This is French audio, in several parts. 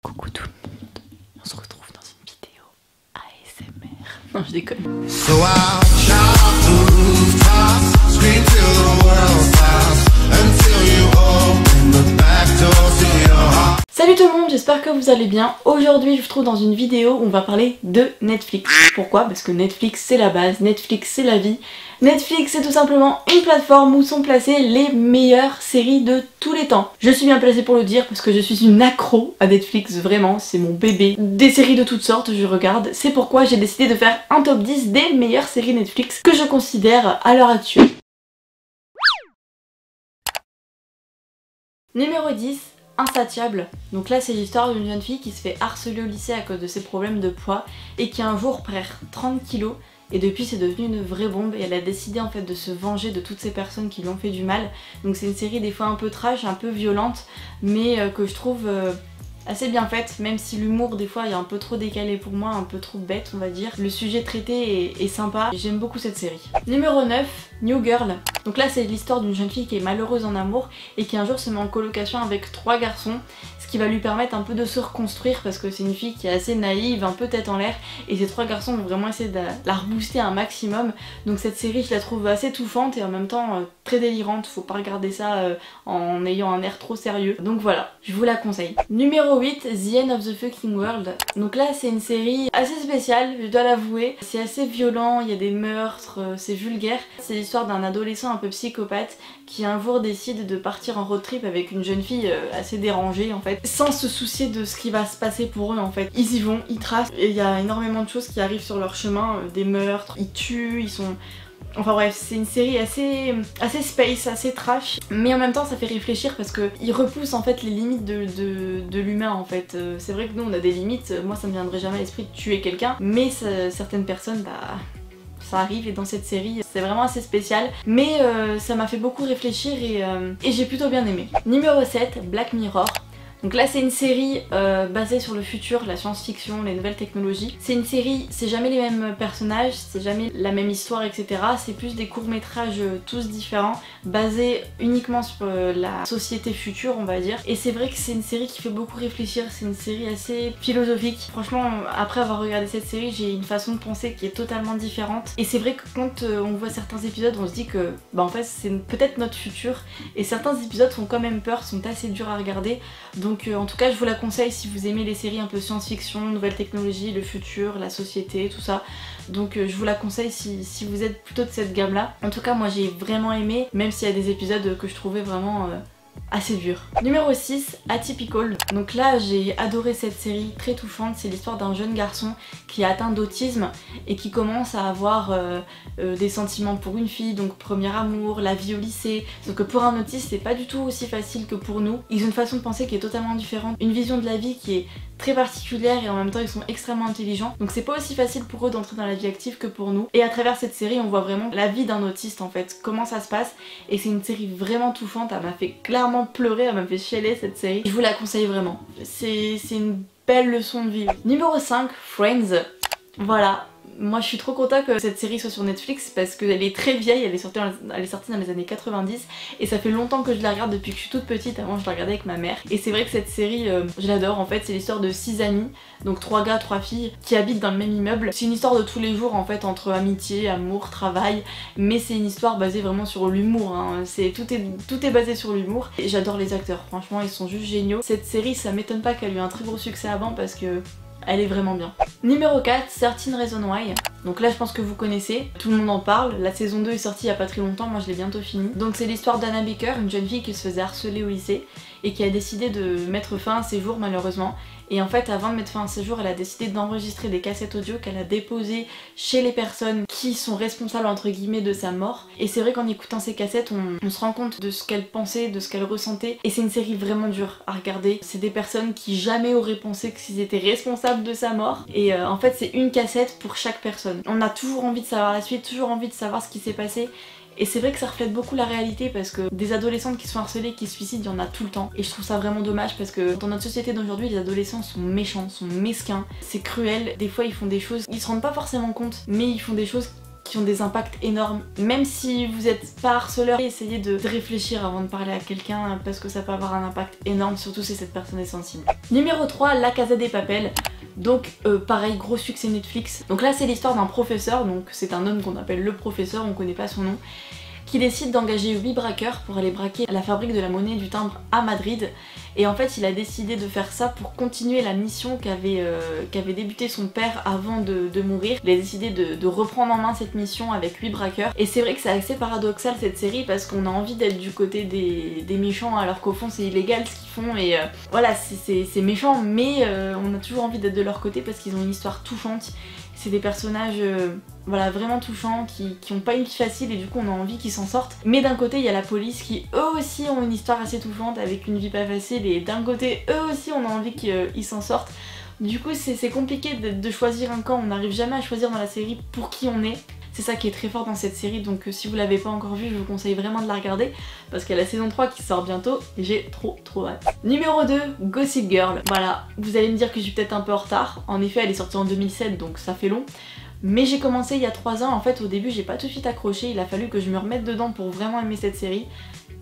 Coucou tout le monde, on se retrouve dans une vidéo ASMR. Non, je déconne. Salut tout le monde, j'espère que vous allez bien. Aujourd'hui je vous trouve dans une vidéo où on va parler de Netflix. Pourquoi? Parce que Netflix c'est la base, Netflix c'est la vie. Netflix c'est tout simplement une plateforme où sont placées les meilleures séries de tous les temps. Je suis bien placée pour le dire parce que je suis une accro à Netflix, vraiment, c'est mon bébé. Des séries de toutes sortes je regarde, c'est pourquoi j'ai décidé de faire un top 10 des meilleures séries Netflix que je considère à l'heure actuelle. Numéro 10. Insatiable. Donc là c'est l'histoire d'une jeune fille qui se fait harceler au lycée à cause de ses problèmes de poids et qui un jour perd 30 kilos et depuis c'est devenu une vraie bombe et elle a décidé en fait de se venger de toutes ces personnes qui lui ont fait du mal. Donc c'est une série des fois un peu trash, un peu violente mais que je trouve assez bien faite, même si l'humour des fois est un peu trop décalé pour moi, un peu trop bête on va dire. Le sujet traité est sympa, j'aime beaucoup cette série. Numéro 9, New Girl. Donc là c'est l'histoire d'une jeune fille qui est malheureuse en amour et qui un jour se met en colocation avec 3 garçons, ce qui va lui permettre un peu de se reconstruire parce que c'est une fille qui est assez naïve, un peu tête en l'air, et ces 3 garçons vont vraiment essayer de la rebooster un maximum. Donc cette série je la trouve assez touffante et en même temps très délirante, faut pas regarder ça en ayant un air trop sérieux. Donc voilà, je vous la conseille. Numéro 8, The End of the Fucking World. Donc là c'est une série assez spéciale, je dois l'avouer. C'est assez violent, il y a des meurtres, c'est vulgaire. C'est l'histoire d'un adolescent un peu psychopathe qui un jour décide de partir en road trip avec une jeune fille assez dérangée en fait, sans se soucier de ce qui va se passer pour eux en fait. Ils y vont, ils tracent, et il y a énormément de choses qui arrivent sur leur chemin, des meurtres, ils tuent, ils sont... Enfin bref, c'est une série assez space, assez trash, mais en même temps ça fait réfléchir parce qu'il repousse en fait les limites de l'humain en fait. C'est vrai que nous on a des limites, moi ça me viendrait jamais à l'esprit de tuer quelqu'un, mais certaines personnes, bah... ça arrive, et dans cette série c'est vraiment assez spécial, mais ça m'a fait beaucoup réfléchir et j'ai plutôt bien aimé. Numéro 7, Black Mirror. Donc là c'est une série basée sur le futur, la science-fiction, les nouvelles technologies. C'est une série, c'est jamais les mêmes personnages, c'est jamais la même histoire, etc. C'est plus des courts-métrages tous différents, basés uniquement sur la société future on va dire. Et c'est vrai que c'est une série qui fait beaucoup réfléchir, c'est une série assez philosophique. Franchement après avoir regardé cette série j'ai une façon de penser qui est totalement différente. Et c'est vrai que quand on voit certains épisodes on se dit que bah en fait c'est peut-être notre futur. Et certains épisodes font quand même peur, sont assez durs à regarder. Donc en tout cas je vous la conseille si vous aimez les séries un peu science-fiction, nouvelles technologies, le futur, la société, tout ça. Donc je vous la conseille si vous êtes plutôt de cette gamme là. En tout cas moi j'ai vraiment aimé, même s'il y a des épisodes que je trouvais vraiment assez dur. Numéro 6, Atypical. Donc là j'ai adoré cette série, très touchante. C'est l'histoire d'un jeune garçon qui est atteint d'autisme et qui commence à avoir des sentiments pour une fille, donc premier amour, la vie au lycée. Sauf que pour un autiste c'est pas du tout aussi facile que pour nous. Ils ont une façon de penser qui est totalement différente, une vision de la vie qui est très particulière et en même temps ils sont extrêmement intelligents. Donc c'est pas aussi facile pour eux d'entrer dans la vie active que pour nous. Et à travers cette série on voit vraiment la vie d'un autiste en fait, comment ça se passe. Et c'est une série vraiment touchante, elle m'a fait clairement pleurer, elle m'a fait chialer cette série. Je vous la conseille vraiment, c'est une belle leçon de vie. Numéro 5, Friends. Voilà. Moi je suis trop contente que cette série soit sur Netflix parce qu'elle est très vieille, elle est sortie dans les années 90 et ça fait longtemps que je la regarde depuis que je suis toute petite. Avant je la regardais avec ma mère et c'est vrai que cette série je l'adore. En fait c'est l'histoire de 6 amis, donc 3 gars, 3 filles qui habitent dans le même immeuble. C'est une histoire de tous les jours en fait, entre amitié, amour, travail, mais c'est une histoire basée vraiment sur l'humour hein. Tout est basé sur l'humour et j'adore les acteurs, franchement ils sont juste géniaux. Cette série ça m'étonne pas qu'elle ait eu un très gros succès avant parce que elle est vraiment bien. Numéro 4, 13 Reasons Why. Donc là je pense que vous connaissez, tout le monde en parle, la saison 2 est sortie il y a pas très longtemps, moi je l'ai bientôt fini. Donc c'est l'histoire d'Anna Baker, une jeune fille qui se faisait harceler au lycée et qui a décidé de mettre fin à ses jours malheureusement. Et en fait avant de mettre fin à ses jours elle a décidé d'enregistrer des cassettes audio qu'elle a déposées chez les personnes qui sont responsables entre guillemets de sa mort. Et c'est vrai qu'en écoutant ces cassettes on se rend compte de ce qu'elle pensait, de ce qu'elle ressentait. Et c'est une série vraiment dure à regarder. C'est des personnes qui jamais auraient pensé qu'ils étaient responsables de sa mort. Et en fait c'est une cassette pour chaque personne. On a toujours envie de savoir la suite, toujours envie de savoir ce qui s'est passé. Et c'est vrai que ça reflète beaucoup la réalité parce que des adolescentes qui sont harcelées, qui se suicident, il y en a tout le temps. Et je trouve ça vraiment dommage parce que dans notre société d'aujourd'hui, les adolescents sont méchants, sont mesquins. C'est cruel, des fois ils font des choses, ils se rendent pas forcément compte, mais ils font des choses qui ont des impacts énormes. Même si vous n'êtes pas harceleur, essayez de réfléchir avant de parler à quelqu'un parce que ça peut avoir un impact énorme, surtout si cette personne est sensible. Numéro 3, La Casa de Papel. Donc pareil, gros succès Netflix. Donc là c'est l'histoire d'un professeur, donc c'est un homme qu'on appelle le professeur, on connaît pas son nom, qui décide d'engager 8 braqueurs pour aller braquer la fabrique de la monnaie du timbre à Madrid. Et en fait il a décidé de faire ça pour continuer la mission qu'avait débuté son père avant de mourir. Il a décidé de reprendre en main cette mission avec 8 braqueurs. Et c'est vrai que c'est assez paradoxal cette série parce qu'on a envie d'être du côté des méchants alors qu'au fond c'est illégal ce qu'ils font et voilà c'est méchant, mais on a toujours envie d'être de leur côté parce qu'ils ont une histoire touchante. C'est des personnages voilà, vraiment touchants, qui ont pas une vie facile et du coup on a envie qu'ils s'en sortent. Mais d'un côté il y a la police qui eux aussi ont une histoire assez touchante avec une vie pas facile et d'un côté eux aussi on a envie qu'ils s'en sortent. Du coup c'est compliqué de choisir un camp, on n'arrive jamais à choisir dans la série pour qui on est. C'est ça qui est très fort dans cette série, donc si vous l'avez pas encore vue, je vous conseille vraiment de la regarder parce qu'il y a la saison 3 qui sort bientôt et j'ai trop hâte. Numéro 2, Gossip Girl. Voilà, vous allez me dire que je suis peut-être un peu en retard. En effet, elle est sortie en 2007 donc ça fait long. Mais j'ai commencé il y a 3 ans, en fait au début j'ai pas tout de suite accroché, il a fallu que je me remette dedans pour vraiment aimer cette série.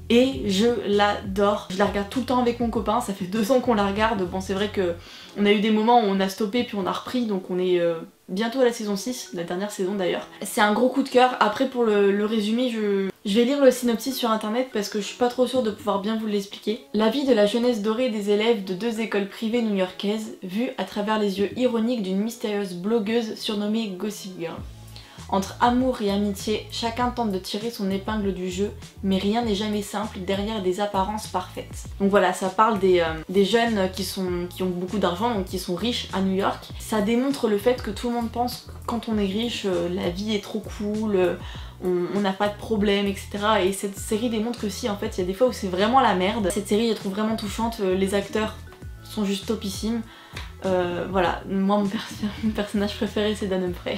Et je l'adore, je la regarde tout le temps avec mon copain, ça fait 2 ans qu'on la regarde. Bon c'est vrai que on a eu des moments où on a stoppé puis on a repris, donc on est bientôt à la saison 6, la dernière saison d'ailleurs. C'est un gros coup de cœur. Après pour le résumé, je vais lire le synopsis sur internet parce que je suis pas trop sûre de pouvoir bien vous l'expliquer. La vie de la jeunesse dorée des élèves de 2 écoles privées new-yorkaises, vue à travers les yeux ironiques d'une mystérieuse blogueuse surnommée Gossip Girl. Entre amour et amitié, chacun tente de tirer son épingle du jeu, mais rien n'est jamais simple derrière des apparences parfaites. Donc voilà, ça parle des jeunes qui ont beaucoup d'argent, donc qui sont riches à New York. Ça démontre le fait que tout le monde pense que quand on est riche, la vie est trop cool, on n'a pas de problème, etc. Et cette série démontre que si, en fait, il y a des fois où c'est vraiment la merde. Cette série, je la trouve vraiment touchante, les acteurs sont juste topissimes. Voilà, moi mon personnage préféré c'est Dan Humphrey.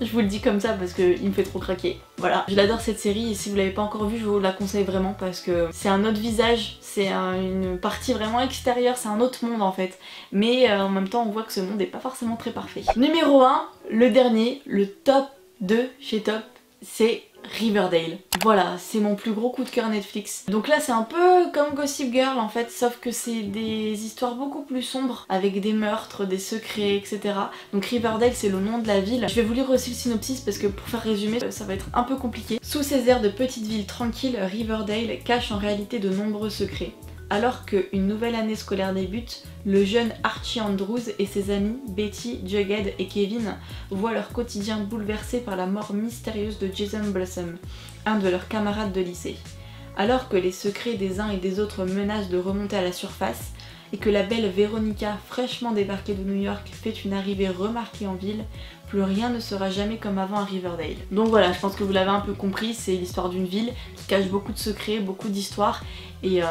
Je vous le dis comme ça parce qu'il me fait trop craquer. Voilà, je l'adore cette série et si vous l'avez pas encore vue, je vous la conseille vraiment parce que c'est un autre visage, c'est une partie vraiment extérieure, c'est un autre monde en fait. Mais en même temps, on voit que ce monde est pas forcément très parfait. Numéro 1, le dernier, le top 2 chez Top, c'est Riverdale. Voilà, c'est mon plus gros coup de cœur Netflix. Donc là c'est un peu comme Gossip Girl en fait, sauf que c'est des histoires beaucoup plus sombres, avec des meurtres, des secrets, etc. Donc Riverdale c'est le nom de la ville. Je vais vous lire aussi le synopsis parce que pour faire résumer ça va être un peu compliqué. Sous ces airs de petite ville tranquille, Riverdale cache en réalité de nombreux secrets. Alors qu'une nouvelle année scolaire débute, le jeune Archie Andrews et ses amis Betty, Jughead et Kevin voient leur quotidien bouleversé par la mort mystérieuse de Jason Blossom, un de leurs camarades de lycée. Alors que les secrets des uns et des autres menacent de remonter à la surface, et que la belle Veronica, fraîchement débarquée de New York, fait une arrivée remarquée en ville, plus rien ne sera jamais comme avant à Riverdale. Donc voilà, je pense que vous l'avez un peu compris, c'est l'histoire d'une ville qui cache beaucoup de secrets, beaucoup d'histoires, et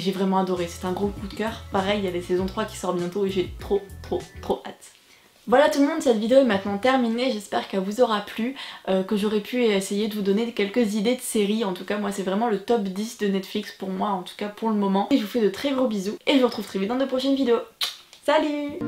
j'ai vraiment adoré, c'est un gros coup de cœur. Pareil, il y a les saisons 3 qui sortent bientôt et j'ai trop hâte. Voilà tout le monde, cette vidéo est maintenant terminée, j'espère qu'elle vous aura plu, que j'aurais pu essayer de vous donner quelques idées de séries. En tout cas moi c'est vraiment le top 10 de Netflix pour moi, en tout cas pour le moment. Et je vous fais de très gros bisous et je vous retrouve très vite dans de prochaines vidéos. Salut!